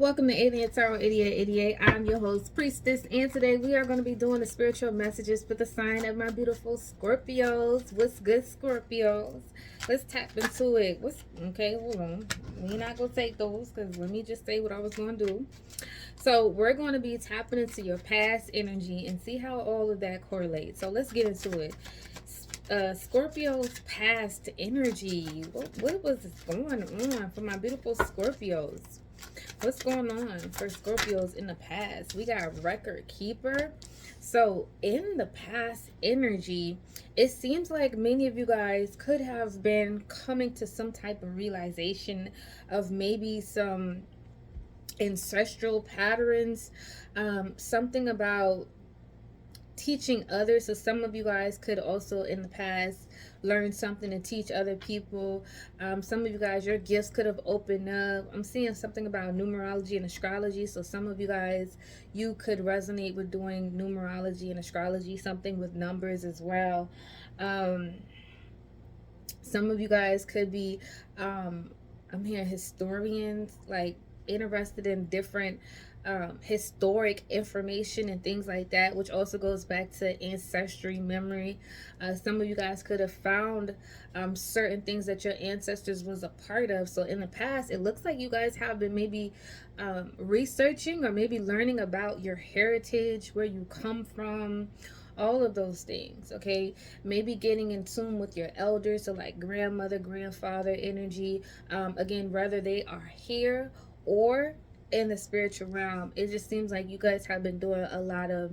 Welcome to Alien Tarot 8888. I'm your host, Priestess, and today we are going to be doing the spiritual messages for the sign of my beautiful Scorpios. What's good, Scorpios? Let's tap into it. Okay, hold on. We're not going to take those because let me just say what I was going to do. So we're going to be tapping into your past energy and see how all of that correlates. So let's get into it. Scorpio's past energy. What was going on for my beautiful Scorpios? What's going on for Scorpios in the past? We got record keeper. So in the past energy, it seems like many of you guys could have been coming to some type of realization of maybe some ancestral patterns, something about teaching others. So some of you guys could also in the past learn something to teach other people. Some of you guys, your gifts could have opened up. I'm seeing something about numerology and astrology. So some of you guys, you could resonate with doing numerology and astrology, something with numbers as well. Some of you guys could be I'm hearing historians, like interested in different historic information and things like that, which also goes back to ancestry memory. Some of you guys could have found certain things that your ancestors was a part of. So in the past, it looks like you guys have been maybe researching or maybe learning about your heritage, where you come from, all of those things. Okay, maybe getting in tune with your elders, so like grandmother, grandfather energy, again, whether they are here or in the spiritual realm. It just seems like you guys have been doing a lot of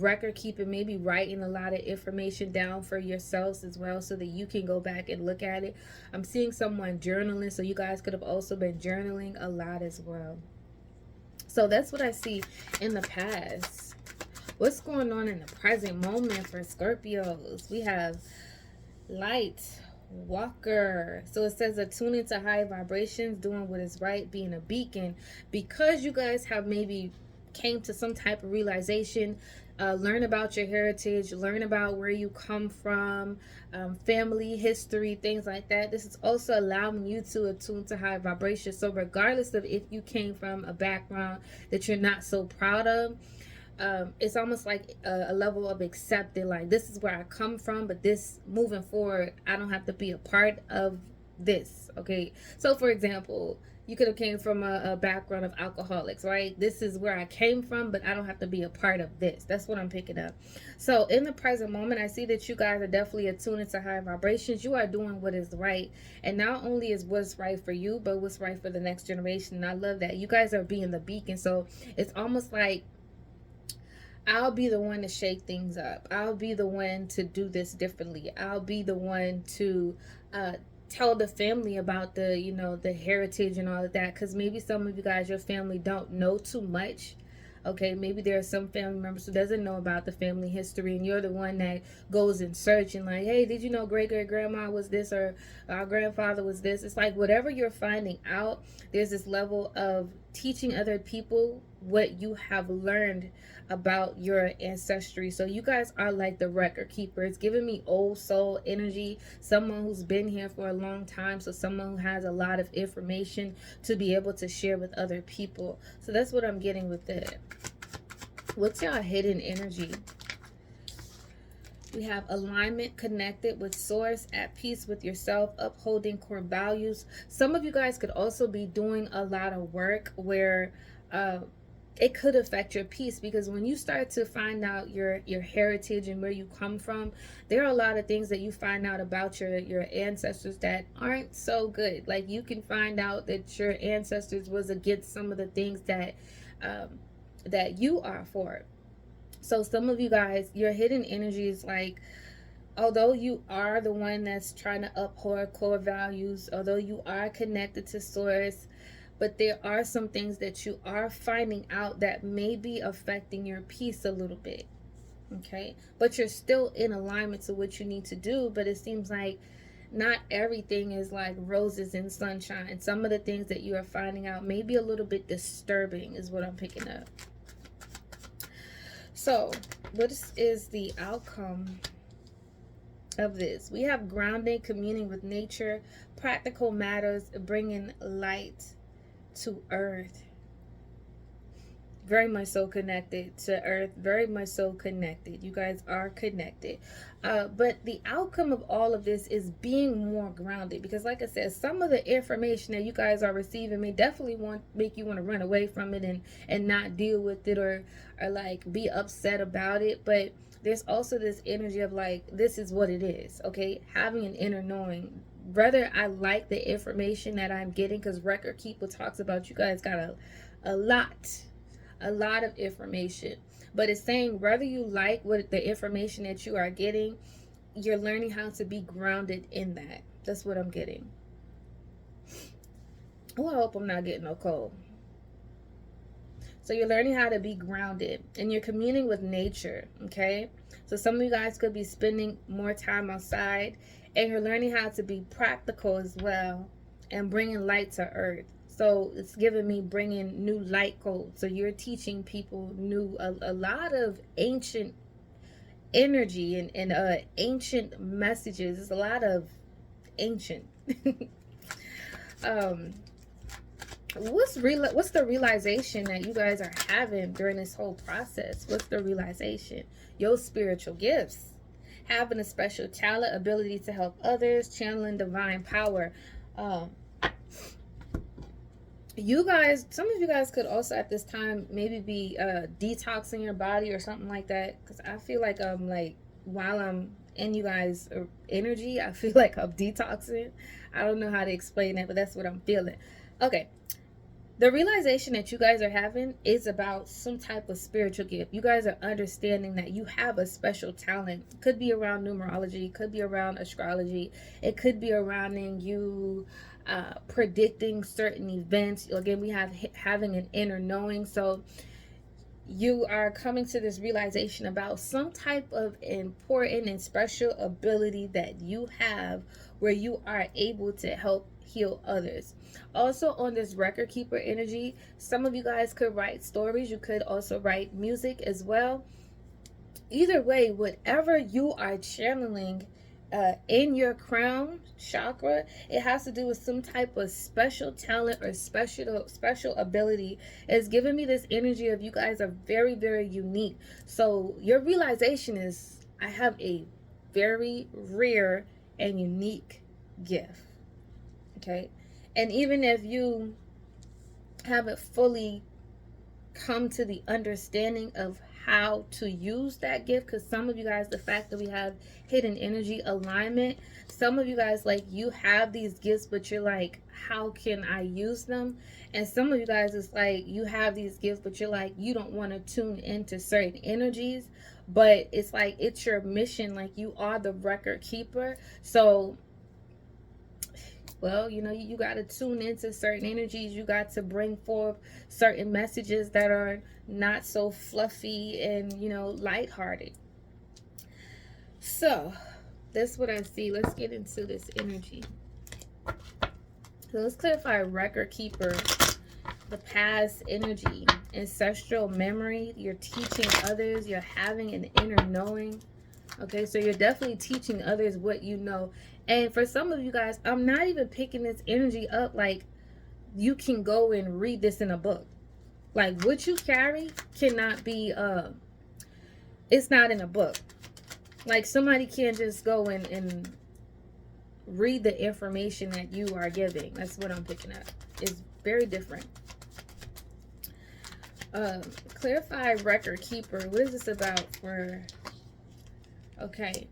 record keeping, maybe writing a lot of information down for yourselves as well, so that you can go back and look at it. I'm seeing someone journaling, so you guys could have also been journaling a lot as well. So that's what I see in the past. What's going on in the present moment for Scorpios? We have Light Walker. So it says attuning to high vibrations, doing what is right, being a beacon. Because you guys have maybe came to some type of realization, learn about your heritage, learn about where you come from, family history, things like that. This is also allowing you to attune to high vibrations. So regardless of if you came from a background that you're not so proud of, it's almost like a level of accepting, like, this is where I come from, but this moving forward, I don't have to be a part of this. Okay, so for example, you could have came from a background of alcoholics, right? This is where I came from, but I don't have to be a part of this. That's what I'm picking up. So in the present moment, I see that you guys are definitely attuned to high vibrations. You are doing what is right, and not only is what's right for you, but what's right for the next generation. And I love that you guys are being the beacon. So it's almost like, I'll be the one to shake things up. I'll be the one to do this differently. I'll be the one to tell the family about the heritage and all of that. Because maybe some of you guys, your family don't know too much. Okay, maybe there are some family members who doesn't know about the family history, and you're the one that goes in search and like, hey, did you know great great grandma was this, or our grandfather was this? It's like whatever you're finding out, there's this level of teaching other people what you have learned about your ancestry. So you guys are like the record keeper. It's giving me old soul energy, someone who's been here for a long time, so someone who has a lot of information to be able to share with other people. So that's what I'm getting with it. What's y'all hidden energy? We have alignment, connected with source, at peace with yourself, upholding core values. Some of you guys could also be doing a lot of work where it could affect your peace, because when you start to find out your heritage and where you come from, there are a lot of things that you find out about your ancestors that aren't so good. Like, you can find out that your ancestors was against some of the things that that you are for. So some of you guys, your hidden energy is like, although you are the one that's trying to uphold core values, although you are connected to source, but there are some things that you are finding out that may be affecting your peace a little bit. Okay, but you're still in alignment to what you need to do. But it seems like not everything is like roses and sunshine. Some of the things that you are finding out may be a little bit disturbing, is what I'm picking up. So what is the outcome of this? We have grounding, communing with nature, practical matters, bringing light to earth. very much so connected to earth, very much so connected. You guys are connected. But the outcome of all of this is being more grounded, because like I said, some of the information that you guys are receiving may definitely make you want to run away from it and not deal with it, or like be upset about it. But there's also this energy of like, this is what it is, okay? Having an inner knowing. Whether I like the information that I'm getting, because Record Keeper talks about you guys got a lot of information, but it's saying whether you like what the information that you are getting, you're learning how to be grounded in that. That's what I'm getting. Oh, I hope I'm not getting no cold. So you're learning how to be grounded, and you're communing with nature, okay? So some of you guys could be spending more time outside, and you're learning how to be practical as well and bringing light to earth. So it's giving me bringing new light codes. So you're teaching people a lot of ancient energy and ancient messages. It's a lot of ancient. What's the realization that you guys are having during this whole process? What's the realization? Your spiritual gifts, having a special talent, ability to help others, channeling divine power. You guys, some of you guys could also at this time maybe be detoxing your body or something like that, because I feel like while I'm in you guys' energy, I feel like I'm detoxing. I don't know how to explain it, but that's what I'm feeling. Okay, the realization that you guys are having is about some type of spiritual gift. You guys are understanding that you have a special talent. It could be around numerology, could be around astrology, it could be around you predicting certain events. Again, we have having an inner knowing. So you are coming to this realization about some type of important and special ability that you have, where you are able to help heal others. Also on this Record Keeper energy, some of you guys could write stories. You could also write music as well. Either way, whatever you are channeling in your crown chakra, it has to do with some type of special talent or special ability. It's giving me this energy of you guys are very, very unique. So your realization is, I have a very rare and unique gift. Okay, and even if you haven't fully come to the understanding of how to use that gift, because some of you guys, the fact that we have hidden energy alignment, some of you guys, like, you have these gifts but you're like, how can I use them? And some of you guys, it's like you have these gifts but you're like, you don't want to tune into certain energies, but it's like it's your mission. Like, you are the Record Keeper, so well, you know, you got to tune into certain energies. You got to bring forth certain messages that are not so fluffy and, you know, lighthearted. So that's what I see. Let's get into this energy. So let's clarify Record Keeper, the past energy, ancestral memory. You're teaching others. You're having an inner knowing. Okay, so you're definitely teaching others what you know. And for some of you guys, I'm not even picking this energy up like you can go and read this in a book. Like, what you carry cannot be, it's not in a book. Like, somebody can't just go and read the information that you are giving. That's what I'm picking up. It's very different. Clarify Record Keeper. What is this about for... Okay.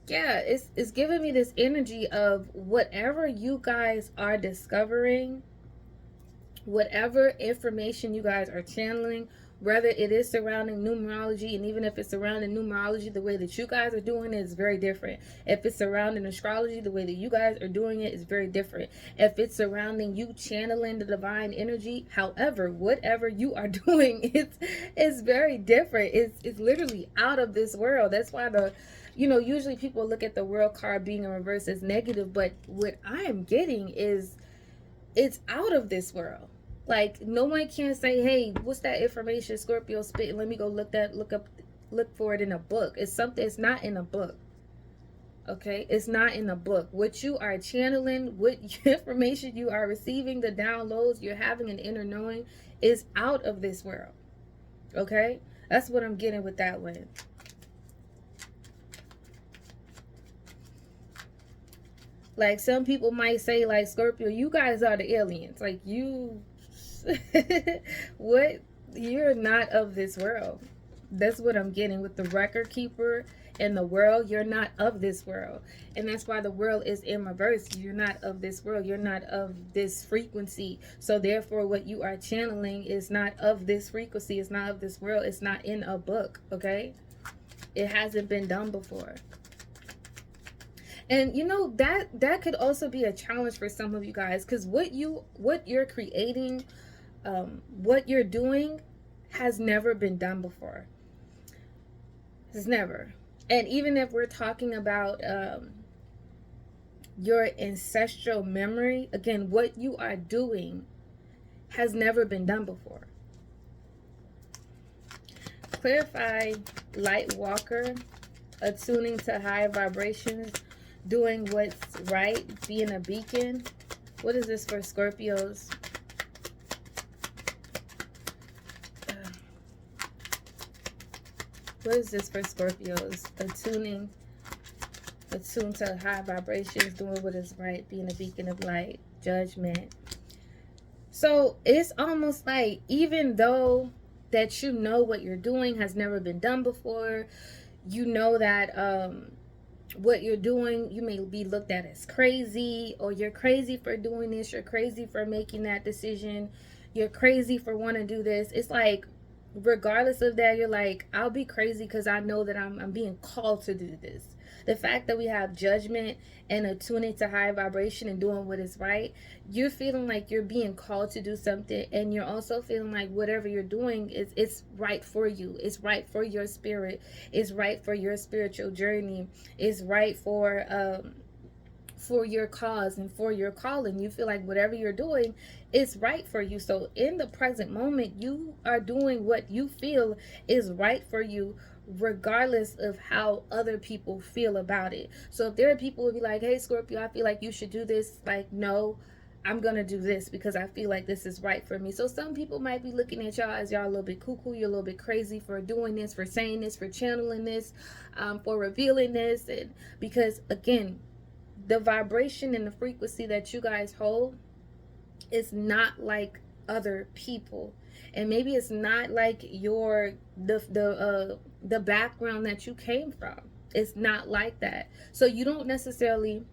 Yeah, it's giving me this energy of whatever you guys are discovering, whatever information you guys are channeling, whether it is surrounding numerology, and even if it's surrounding numerology, the way that you guys are doing it is very different. If it's surrounding astrology, the way that you guys are doing it is very different. If it's surrounding you channeling the divine energy, however, whatever you are doing, it's very different. It's literally out of this world. That's why usually people look at the world card being in reverse as negative, but what I am getting is it's out of this world. Like, no one can say, hey, what's that information Scorpio spit? Let me go look for it in a book. It's something, it's not in a book. Okay, it's not in a book. What you are channeling, what information you are receiving, the downloads you're having, an inner knowing, is out of this world. Okay, that's what I'm getting with that one. Like, some people might say, like, Scorpio, you guys are the aliens. Like, you, what? You're not of this world. That's what I'm getting with the record keeper and the world. You're not of this world. And that's why the world is in reverse. You're not of this world. You're not of this frequency. So therefore, what you are channeling is not of this frequency. It's not of this world. It's not in a book. Okay, it hasn't been done before. And you know, that could also be a challenge for some of you guys, because what you're creating, what you're doing, has never been done before. It's never. And even if we're talking about your ancestral memory, again, what you are doing has never been done before. Clarify, light walker, attuning to high vibrations, doing what's right, being a beacon. What is this for Scorpios? What is this for Scorpios? Attuned to high vibrations, doing what is right, being a beacon of light, judgment. So it's almost like, even though that you know what you're doing has never been done before, you know that what you're doing, you may be looked at as crazy, or you're crazy for doing this, you're crazy for making that decision, you're crazy for wanting to do this. It's like, regardless of that, you're like, I'll be crazy because I know that I'm being called to do this. The fact that we have judgment and attuning to high vibration and doing what is right, you're feeling like you're being called to do something, and you're also feeling like whatever you're doing it's right for you. It's right for your spirit. It's right for your spiritual journey. It's right for your cause and for your calling. You feel like whatever you're doing is right for you. So in the present moment, you are doing what you feel is right for you, regardless of how other people feel about it. So if there are people who be like, hey Scorpio, I feel like you should do this, like, no, I'm gonna do this because I feel like this is right for me. So some people might be looking at y'all as y'all a little bit cuckoo, you're a little bit crazy for doing this, for saying this, for channeling this, for revealing this. And because again, the vibration and the frequency that you guys hold is not like other people. And maybe it's not like the background that you came from. It's not like that. So you don't necessarily,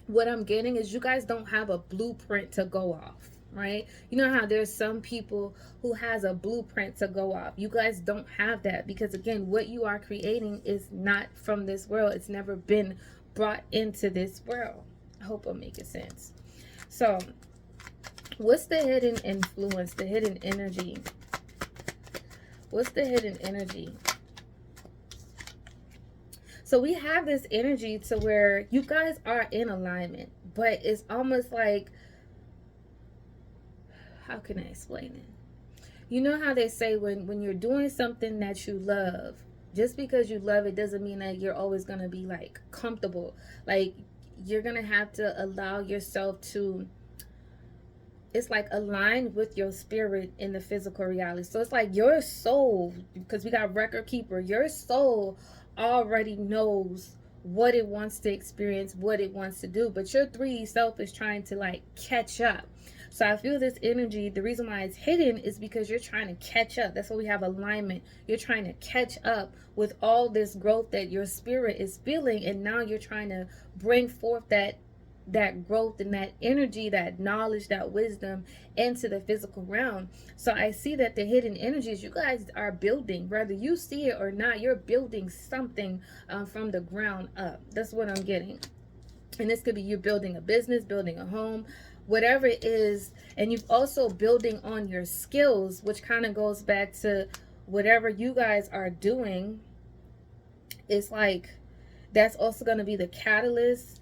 what I'm getting is, you guys don't have a blueprint to go off, right? You know how there's some people who has a blueprint to go off. You guys don't have that, because again, what you are creating is not from this world. It's never been brought into this world. I hope I'm making sense. So what's the hidden influence, the hidden energy? What's the hidden energy? So we have this energy to where you guys are in alignment, but it's almost like, how can I explain it? You know how they say when you're doing something that you love, just because you love it doesn't mean that you're always going to be like comfortable. Like, you're going to have to allow yourself to, it's like, align with your spirit in the physical reality. So it's like your soul, because we got record keeper, your soul already knows what it wants to experience, what it wants to do, but your 3D self is trying to like catch up. So I feel this energy, the reason why it's hidden is because you're trying to catch up. That's why we have alignment. You're trying to catch up with all this growth that your spirit is feeling, and now you're trying to bring forth that growth and that energy, that knowledge, that wisdom into the physical realm. So I see that the hidden energies you guys are building, whether you see it or not, you're building something from the ground up. That's what I'm getting. And this could be you building a business, building a home, whatever it is. And you've also building on your skills, which kind of goes back to whatever you guys are doing. It's like, that's also going to be the catalyst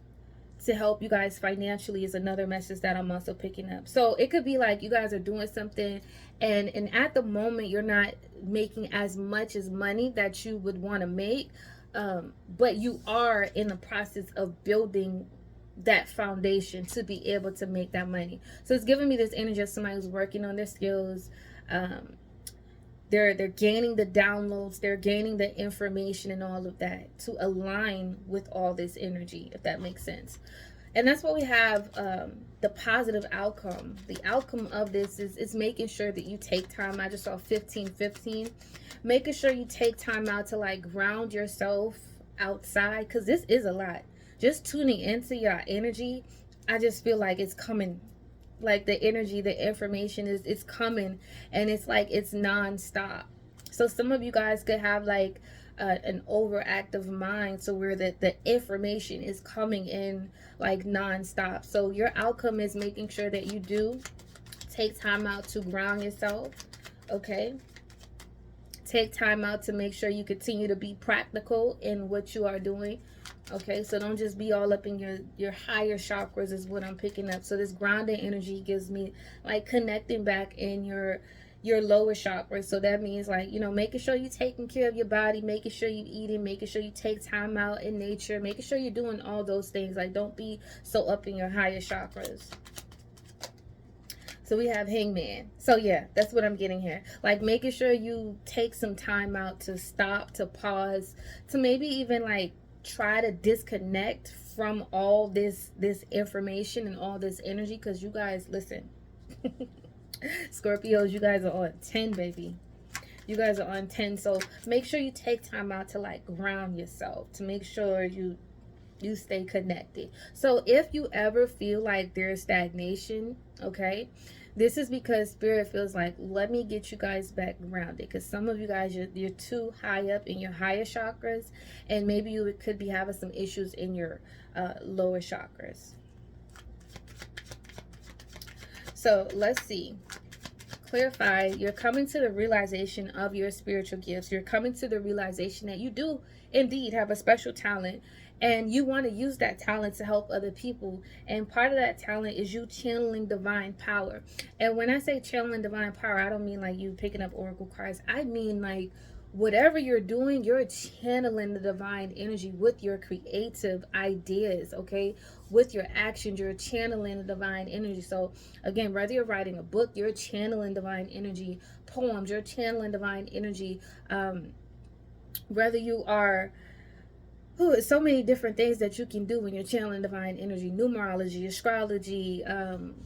to help you guys financially, is another message that I'm also picking up. So it could be like you guys are doing something and at the moment you're not making as much as money that you would want to make, but you are in the process of building that foundation to be able to make that money. So it's giving me this energy of somebody who's working on their skills. They're gaining the downloads, they're gaining the information and all of that to align with all this energy, if that makes sense. And that's what we have, the positive outcome. The outcome of this is making sure that you take time. I just saw 15-15. Making sure you take time out to like ground yourself outside, because this is a lot. Just tuning into your energy, I just feel like it's coming. Like the energy, the information is coming, and it's like it's non-stop. So some of you guys could have like an overactive mind, so where the information is coming in like non-stop. So your outcome is making sure that you do take time out to ground yourself. Okay, take time out to make sure you continue to be practical in what you are doing. Okay, so don't just be all up in your higher chakras is what I'm picking up. So this grounding energy gives me like connecting back in your lower chakras. So that means like, you know, making sure you're taking care of your body, making sure you're eating, making sure you take time out in nature, making sure you're doing all those things. Like don't be so up in your higher chakras. So we have Hangman. So yeah, that's what I'm getting here. Like making sure you take some time out to stop, to pause, to maybe even like try to disconnect from all this information and all this energy. Because you guys, listen, Scorpios, you guys are on 10, baby. You guys are on 10. So make sure you take time out to like ground yourself, to make sure you stay connected. So if you ever feel like there's stagnation, okay, this is because Spirit feels like, let me get you guys back grounded. Because some of you guys, you're too high up in your higher chakras, and maybe you could be having some issues in your lower chakras. So let's see. Clarify, you're coming to the realization of your spiritual gifts. You're coming to the realization that you do indeed have a special talent, and you want to use that talent to help other people. And part of that talent is you channeling divine power. And when I say channeling divine power, I don't mean like you picking up oracle cards. I mean like whatever you're doing, you're channeling the divine energy with your creative ideas, okay? With your actions, you're channeling the divine energy. So again, whether you're writing a book, you're channeling divine energy. Poems, you're channeling divine energy. Whether you are so many different things that you can do when you're channeling divine energy. Numerology, astrology,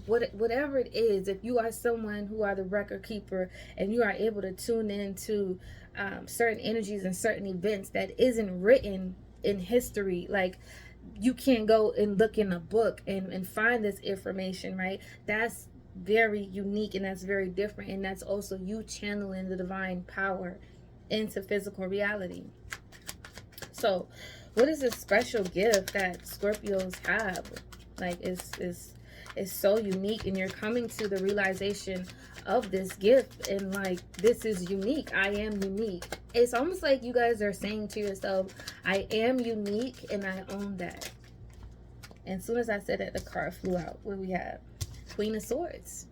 whatever it is. If you are someone who are the record keeper and you are able to tune into certain energies and certain events that isn't written in history, like you can go and look in a book and find this information, right? That's very unique, and that's very different, and that's also you channeling the divine power into physical reality. So what is this special gift that Scorpios have? Like it's so unique, and you're coming to the realization of this gift, and like this is unique. I am unique. It's almost like you guys are saying to yourself, I am unique and I own that. And as soon as I said that, the card flew out. What do we have? Queen of Swords.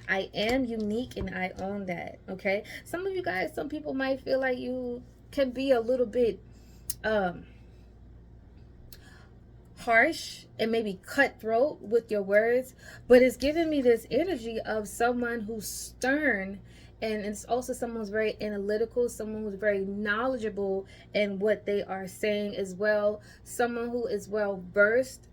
I am unique and I own that. Okay, some of you guys, some people might feel like you can be a little bit harsh and maybe cutthroat with your words, but it's giving me this energy of someone who's stern, and it's also someone who's very analytical, someone who's very knowledgeable in what they are saying as well, someone who is well versed,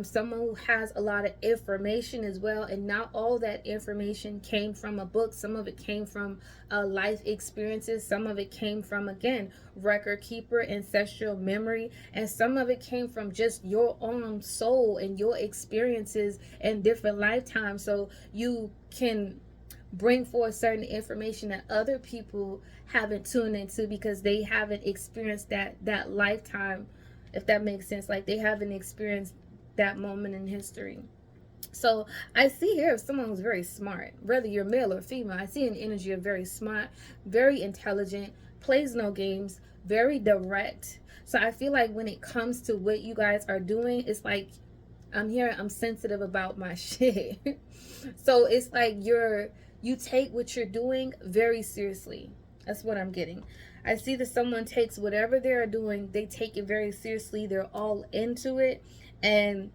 someone who has a lot of information as well. And not all that information came from a book. Some of it came from life experiences. Some of it came from, again, record keeper, ancestral memory, and some of it came from just your own soul and your experiences in different lifetimes. So you can bring forth certain information that other people haven't tuned into because they haven't experienced that lifetime, if that makes sense. Like they haven't experienced that moment in history. So I see here someone who's very smart, whether you're male or female. I see an energy of very smart, very intelligent, plays no games, very direct. So I feel like when it comes to what you guys are doing, it's like I'm sensitive about my shit. So it's like you take what you're doing very seriously. That's what I'm getting. I see that someone takes whatever they're doing, they take it very seriously. They're all into it. And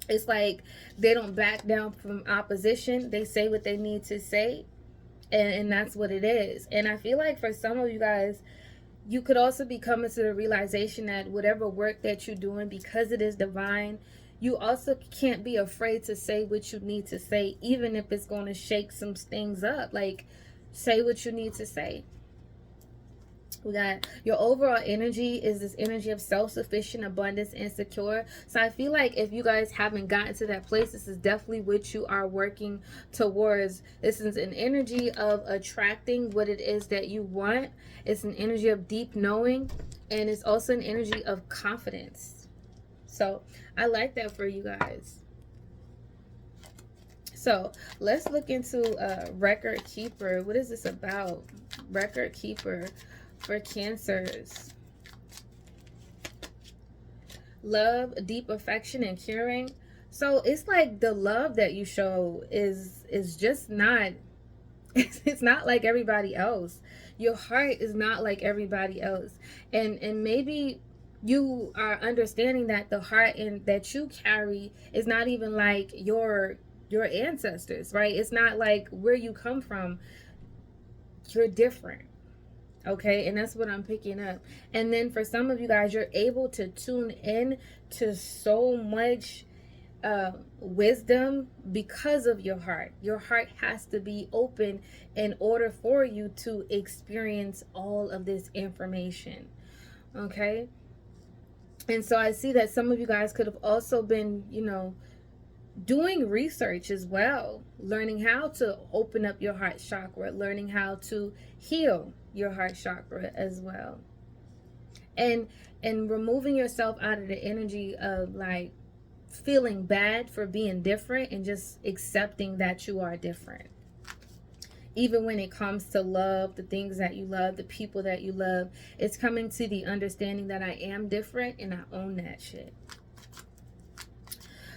it's like they don't back down from opposition. They say what they need to say. And that's what it is. And I feel like for some of you guys, you could also be coming to the realization that whatever work that you're doing, because it is divine, you also can't be afraid to say what you need to say, even if it's going to shake some things up. Like, say what you need to say. We got your overall energy is this energy of self-sufficient, abundance, and secure. So I feel like if you guys haven't gotten to that place, this is definitely what you are working towards. This is an energy of attracting what it is that you want. It's an energy of deep knowing, and it's also an energy of confidence. So I like that for you guys. So let's look into record keeper. What is this about? Record keeper for Cancers. Love, deep affection, and caring. So it's like the love that you show is just not, it's not like everybody else. Your heart is not like everybody else. And maybe you are understanding that the heart and that you carry is not even like your ancestors, right? It's not like where you come from. You're different. Okay, and that's what I'm picking up. And then for some of you guys, you're able to tune in to so much wisdom because of your heart. Your heart has to be open in order for you to experience all of this information. Okay, and so I see that some of you guys could have also been, you know, doing research as well, learning how to open up your heart chakra, learning how to heal your heart chakra as well, and removing yourself out of the energy of like feeling bad for being different and just accepting that you are different. Even when it comes to love, the things that you love, the people that you love, it's coming to the understanding that I am different and I own that shit.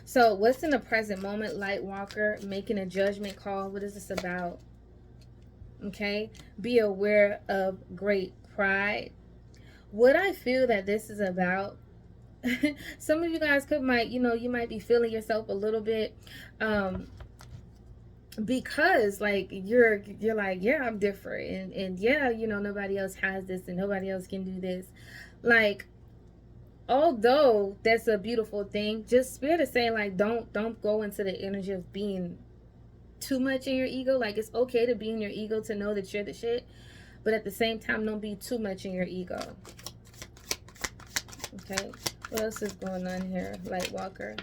So what's in the present moment? Light walker, making a judgment call. What is this about? Okay, be aware of great pride. What I feel that this is about, some of you guys might, you know, you might be feeling yourself a little bit because like you're like, yeah, I'm different, and yeah, you know, nobody else has this and nobody else can do this. Like, although that's a beautiful thing, just Spirit is saying like don't go into the energy of being too much in your ego. Like, it's okay to be in your ego, to know that you're the shit, but at the same time, don't be too much in your ego. Okay, what else is going on here? Light walker.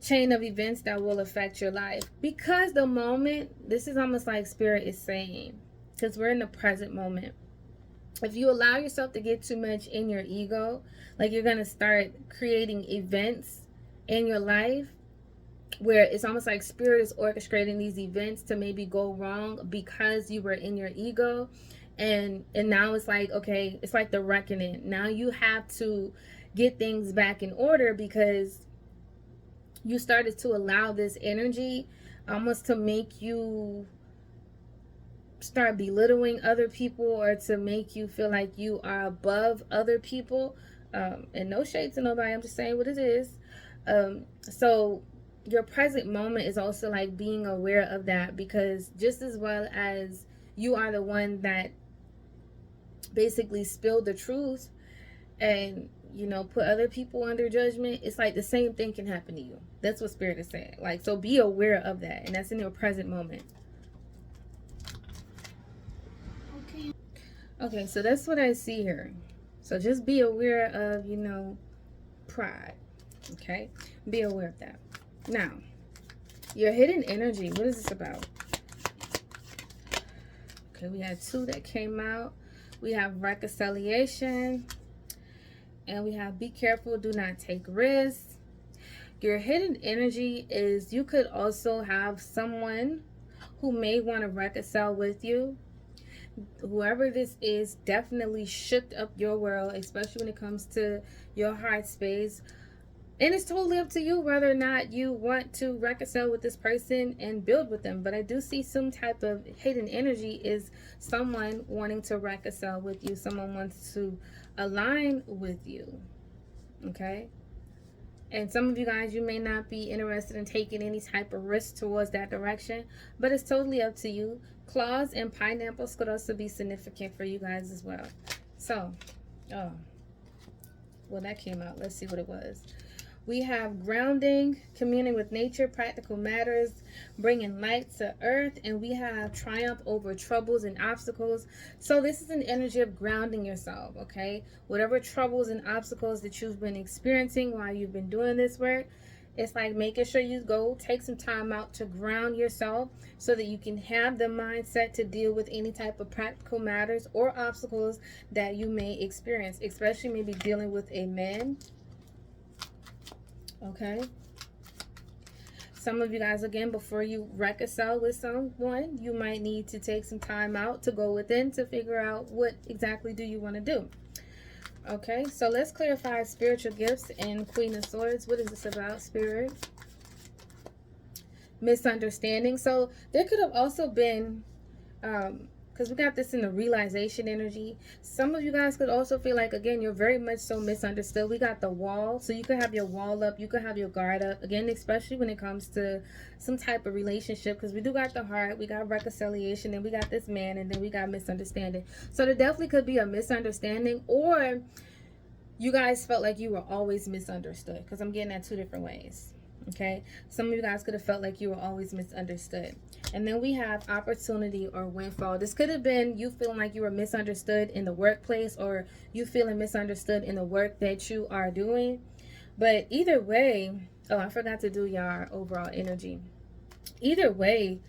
Chain of events that will affect your life. Because the moment, this is almost like Spirit is saying, because we're in the present moment. If you allow yourself to get too much in your ego, like you're going to start creating events in your life where it's almost like Spirit is orchestrating these events to maybe go wrong because you were in your ego. And now it's like, okay, it's like the reckoning. Now you have to get things back in order because you started to allow this energy almost to make you start belittling other people, or to make you feel like you are above other people. And no shade to nobody, I'm just saying what it is. So your present moment is also like being aware of that, because just as well as you are the one that basically spilled the truth and, you know, put other people under judgment, it's like the same thing can happen to you. That's what Spirit is saying. Like, so be aware of that, and that's in your present moment. Okay, so that's what I see here. So just be aware of, you know, pride. Okay, be aware of that. Now, your hidden energy, what is this about? Okay, we had two that came out. We have reconciliation, and we have be careful, do not take risks. Your hidden energy is you could also have someone who may want to reconcile with you. Whoever this is definitely shook up your world, especially when it comes to your heart space. And it's totally up to you whether or not you want to reconcile with this person and build with them. But I do see some type of hidden energy is someone wanting to reconcile with you. Someone wants to align with you. Okay? And some of you guys, you may not be interested in taking any type of risk towards that direction. But it's totally up to you. Claws and pineapples could also be significant for you guys as well. So, oh. Well, that came out. Let's see what it was. We have grounding, communing with nature, practical matters, bringing light to earth, and we have triumph over troubles and obstacles. So this is an energy of grounding yourself, okay? Whatever troubles and obstacles that you've been experiencing while you've been doing this work, it's like making sure you go take some time out to ground yourself so that you can have the mindset to deal with any type of practical matters or obstacles that you may experience, especially maybe dealing with a man. Okay, some of you guys, again, before you reconcile with someone, you might need to take some time out to go within to figure out what exactly do you want to do. Okay, so let's clarify spiritual gifts and Queen of Swords. What is this about, Spirit? Misunderstanding. So there could have also been because we got this in the realization energy. Some of you guys could also feel like, again, you're very much so misunderstood. We got the wall. So you could have your wall up. You could have your guard up. Again, especially when it comes to some type of relationship. Because we do got the heart. We got reconciliation. And we got this man. And then we got misunderstanding. So there definitely could be a misunderstanding. Or you guys felt like you were always misunderstood. Because I'm getting that two different ways. Okay, some of you guys could have felt like you were always misunderstood. And then we have opportunity or windfall. This could have been you feeling like you were misunderstood in the workplace, or you feeling misunderstood in the work that you are doing. But either way, oh, I forgot to do your overall energy. Either way,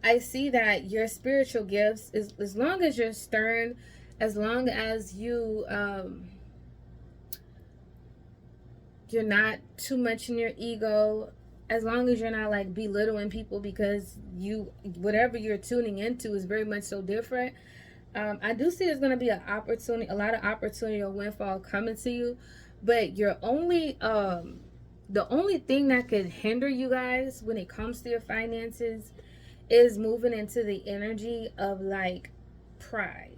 I see that your spiritual gifts, is as long as you're stern, as long as you you're not too much in your ego, as long as you're not like belittling people because you, whatever you're tuning into is very much so different. I do see there's going to be an opportunity, a lot of opportunity or windfall coming to you, but you're only the only thing that could hinder you guys when it comes to your finances is moving into the energy of like pride.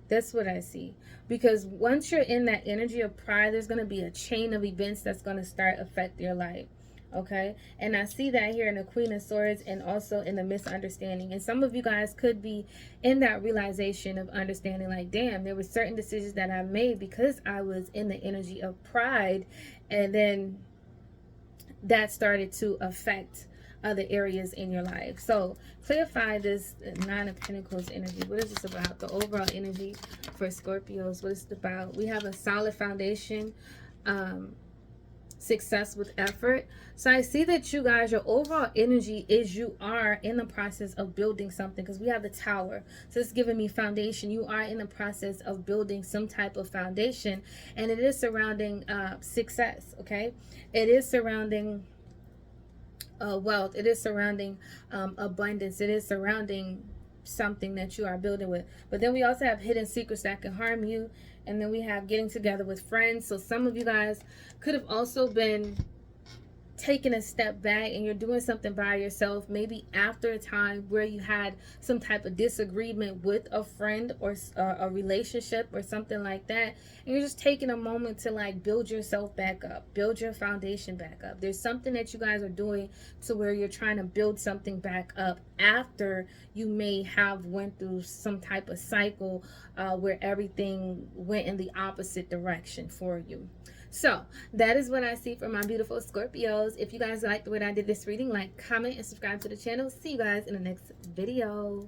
That's what I see. Because once you're in that energy of pride, there's going to be a chain of events that's going to start affect your life. Okay? And I see that here in the Queen of Swords and also in the misunderstanding. And some of you guys could be in that realization of understanding like, damn, there were certain decisions that I made because I was in the energy of pride. And then that started to affect other areas in your life. So clarify this Nine of Pentacles energy. What is this about? The overall energy for Scorpios. What is it about? We have a solid foundation, success with effort. So I see that you guys, your overall energy is you are in the process of building something, because we have the Tower. So it's giving me foundation. You are in the process of building some type of foundation, and it is surrounding success. Okay, it is surrounding wealth. It is surrounding abundance. It is surrounding something that you are building with. But then we also have hidden secrets that can harm you. And then we have getting together with friends. So some of you guys could have also been taking a step back and you're doing something by yourself, maybe after a time where you had some type of disagreement with a friend or a relationship or something like that, and you're just taking a moment to like build yourself back up, build your foundation back up. There's something that you guys are doing to where you're trying to build something back up after you may have went through some type of cycle where everything went in the opposite direction for you. So that is what I see for my beautiful Scorpios. If you guys like the way I did this reading, like, comment, and subscribe to the channel. See you guys in the next video.